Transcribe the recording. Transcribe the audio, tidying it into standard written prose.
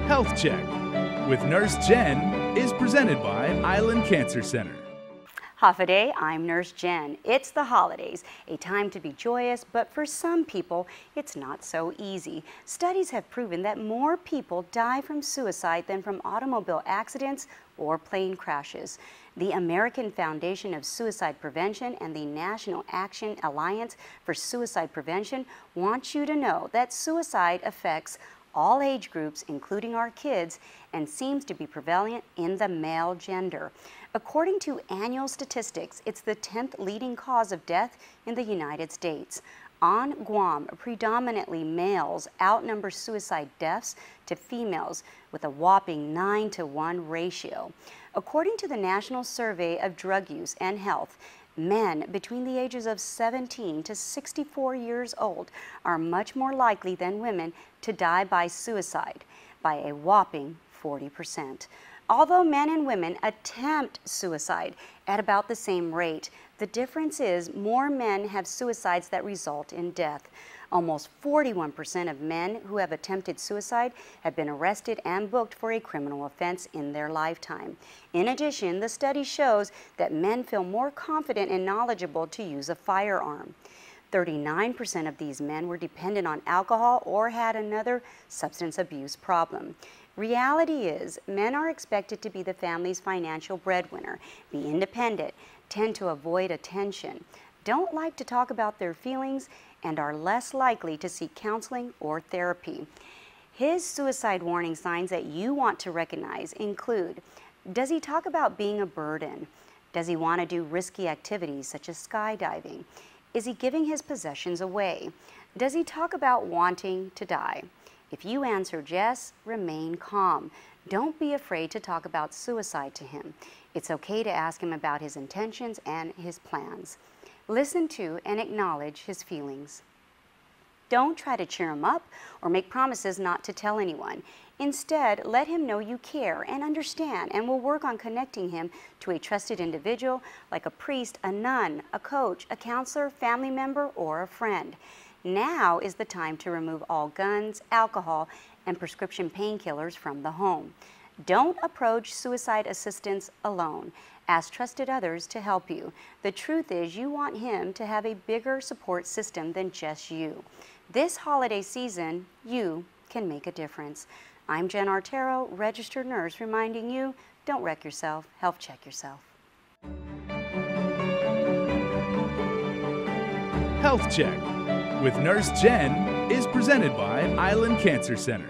Health Check with Nurse Jenn is presented by Island Cancer Center. Hafa-day, I'm Nurse Jenn. It's the holidays, a time to be joyous, but for some people, it's not so easy. Studies have proven that more people die from suicide than from automobile accidents or plane crashes. The American Foundation of Suicide Prevention and the National Action Alliance for Suicide Prevention want you to know that suicide affects all age groups, including our kids, and seems to be prevalent in the male gender. According to annual statistics, it's the 10th leading cause of death in the United States. On Guam, predominantly males outnumber suicide deaths to females with a whopping 9-to-1 ratio. According to the National Survey of Drug Use and Health, men between the ages of 17 to 64 years old are much more likely than women to die by suicide, by a whopping 40%. Although men and women attempt suicide at about the same rate, the difference is more men have suicides that result in death. Almost 41% of men who have attempted suicide have been arrested and booked for a criminal offense in their lifetime. In addition, the study shows that men feel more confident and knowledgeable to use a firearm. 39% of these men were dependent on alcohol or had another substance abuse problem. Reality is, men are expected to be the family's financial breadwinner, be independent, tend to avoid attention, don't like to talk about their feelings, and are less likely to seek counseling or therapy. His suicide warning signs that you want to recognize include: does he talk about being a burden? Does he want to do risky activities such as skydiving? Is he giving his possessions away? Does he talk about wanting to die? If you answered yes, remain calm. Don't be afraid to talk about suicide to him. It's okay to ask him about his intentions and his plans. Listen to and acknowledge his feelings. Don't try to cheer him up or make promises not to tell anyone. Instead, let him know you care and understand, and will work on connecting him to a trusted individual like a priest, a nun, a coach, a counselor, family member, or a friend. Now is the time to remove all guns, alcohol, and prescription painkillers from the home. Don't approach suicide assistance alone. Ask trusted others to help you. The truth is, you want him to have a bigger support system than just you. This holiday season, you can make a difference. I'm Jenn Artero, registered nurse, reminding you, don't wreck yourself, health check yourself. Health Check with Nurse Jenn is presented by Island Cancer Center.